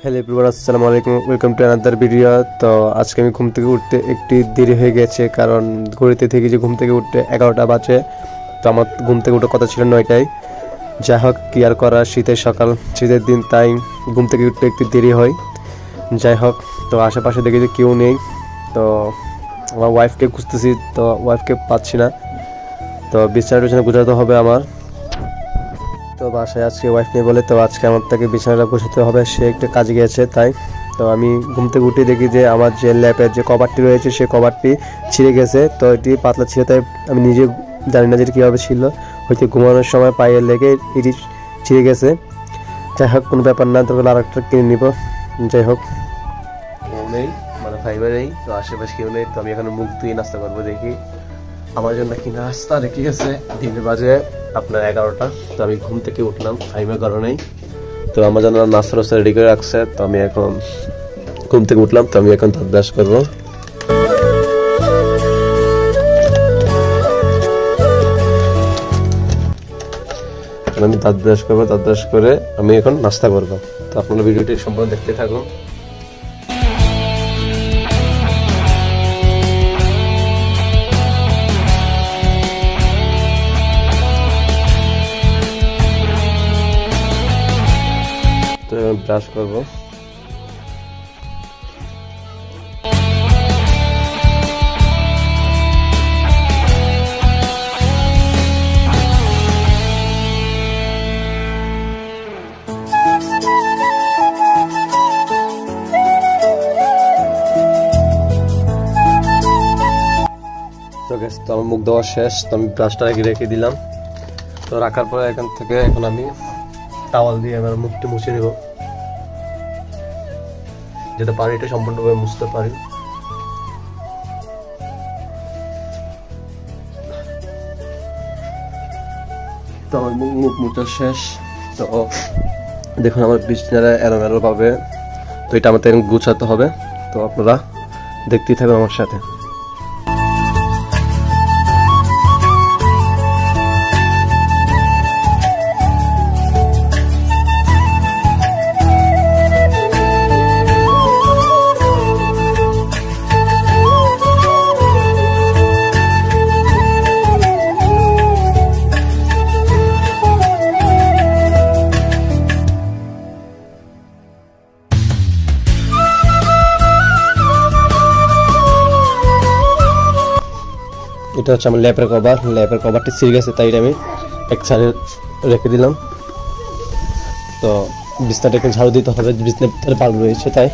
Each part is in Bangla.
হ্যালো এভরিওয়ান, আসসালামু আলাইকুম, ওয়েলকাম টু আনাদার ভিডিও। তো আজকে আমি ঘুম থেকে উঠতে একটি দেরি হয়ে গেছে, কারণ ঘড়িতে থেকে যে ঘুম থেকে উঠতে 11টা বাজে। তো আমার ঘুম থেকে উঠার কথা ছিল 9টায়। যাই হোক, কি আর করা, শীতের সকাল, শীতের দিন, তাই ঘুম থেকে উঠতে একটু দেরি হয়। যাই হোক, তো আশেপাশে দেখি যে কেউ নেই। তো আমার ওয়াইফকে খুঁজতেছি, তো ওয়াইফকে পাচ্ছি না। তো বিছানার পিছনে গুছাতে হবে আমার। তো বাসায় আজকে ওয়াইফ নেই বলে, তো আজকে আমার তাকে বিছানাটা গোছাতে হবে, সে একটা কাজে গিয়েছে তাই। তো আমি ঘুম থেকে উঠে দেখি যে আমার যে ল্যাপের যে কভারটি রয়েছে সে কভারটি ছিঁড়ে গেছে। তো এটি পাতলা ছিল, তাই আমি নিজে জানি না যে কীভাবে ছিল, হয়তো ঘুমানোর সময় পায়ে লেগে এটি ছিঁড়ে গেছে। যাই হোক, কোনো ব্যাপার না, তবে আর একটা কিনে নিব। যাই হোক, কেউ নেই, মানে ফাইবার নেই, তো আশেপাশে কেউ নেই। তো আমি এখন মুখ ধুয়ে নাস্তা করবো, দেখি আমার জন্য কি নাস্তা রেখে গেছে। 3 বাজে আপনার 11টা। তো আমি ঘুম থেকে উঠলাম ফাইমের কারণেই। তো আমার জন্য নাস্তা রাস্তা রেডি করে রাখছে। তো আমি এখন ঘুম থেকে উঠলাম, তো আমি এখন দাঁত ব্রাশ করবো। আমি দাঁত ব্রাশ করবো, দাঁত ব্রাশ করে আমি এখন নাস্তা করবো। তো আপনারা ভিডিওটি সম্পূর্ণ দেখতে থাকুন। তো ব্রাশ করবো। তো আমার মুখ দেওয়া শেষ, তো আমি ব্রাশটা রেখে দিলাম। তো রাখার পরে এখান থেকে এখন আমি টাওয়াল দিয়ে আমার মুখটি মুছে নেব, যাতে পানিটা সম্পূর্ণভাবে মুছতে পারি। তো আমার মুখ মুছা শেষ। তো দেখুন আমার বিছানাটা এলোমেলো পাবে, তো এটা আমাদের গুছাতে হবে। তো আপনারা দেখতেই থাকবেন আমার সাথে। এটা হচ্ছে আমার ল্যাপের কভার, ল্যাপের কভারটি ছিঁড়ে গেছে, তাই আমি এক সাইডে রেখে দিলাম। তো বিছনাটাকে ঝাড়ু দিতে হবে, বিছনার ভিতরে বালু রয়েছে তাই।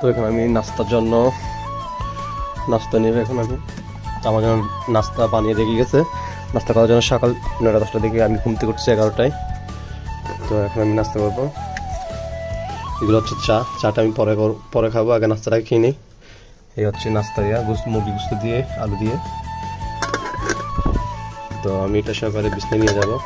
তো এখন আমি নাস্তার জন্য নাস্তা নেব। এখন আমি আমার জন্য নাস্তা বানিয়ে রেখে গেছে, নাস্তা করার জন্য সকাল 9টা-10টার দিকে আমি ঘুম থেকে উঠছি 11টায়। তো এখন আমি নাস্তা করবো। এগুলো হচ্ছে চাটা আমি পরে খাবো, আগে নাস্তাটা খেয়ে নিই। এই হচ্ছে নাস্তা দিয়া মুরগি গোস্ত দিয়ে, আলু দিয়ে। তো আমি এটা সকালে বিছানায় নিয়ে যাবো।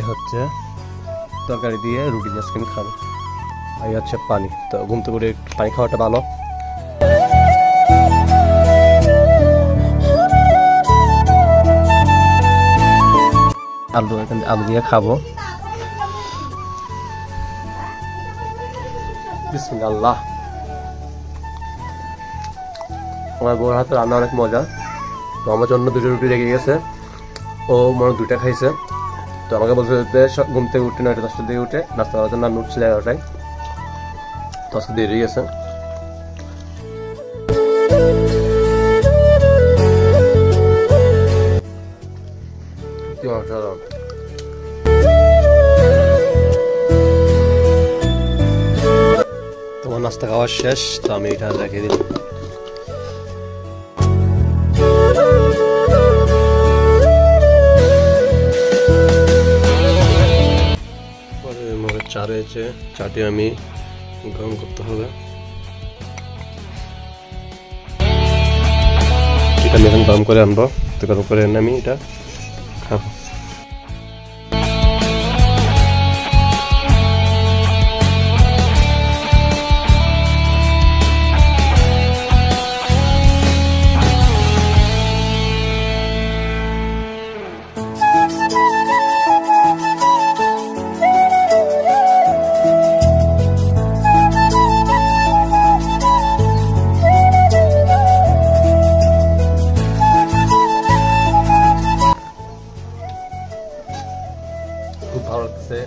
হচ্ছে তরকারি দিয়ে রুটি দিয়ে আজকে খাবো। এই হচ্ছে পানি। তো ঘুম থেকে উঠে পানি খাওয়াটা ভালো। আলু দিয়ে খাবো। বিসমিল্লাহ। আমার বউর হাতে রান্না অনেক মজা। তো আমার জন্য 2টা রুটি রেখে গেছে, ও মনে 2টা খাইছে। তো আমাকে বলছে ঘুম থেকে উঠে 9টা-10টার দিকে উঠে নাস্তা করার জন্য, আমি উঠছি 11টায়। তো আজকে দেরি গেছে। তোমার নাস্তা খাওয়া শেষ, তো আমি এটা রেখে দিলাম। রয়েছে, চাটি আমি গরম করতে হবে। এটা আমি এখন গরম করে আনবো, তো গরম করে এনে আমি এটা খাবো। খুব ভালো লাগছে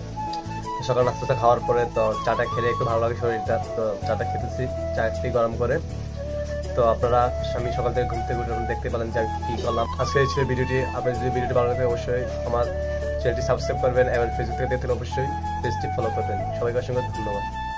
সকাল নাস্তাটা খাওয়ার পরে। তো চাটা খেলে একটু ভালো লাগে শরীরটা, তো চাটা খেতেছি চা একটু গরম করে। তো আপনারা আমি সকাল থেকে ঘুম থেকে উঠে দেখতে পেলেন যে আমি কী করলাম। আজকে ছিল ভিডিওটি। আপনার যদি ভিডিওটি ভালো লাগে অবশ্যই আমার চ্যানেলটি সাবস্ক্রাইব করবেন এবং ফেসবুক থেকে দেখতে অবশ্যই পেজটি ফলো করবেন। সবাইকে অসংখ্য ধন্যবাদ।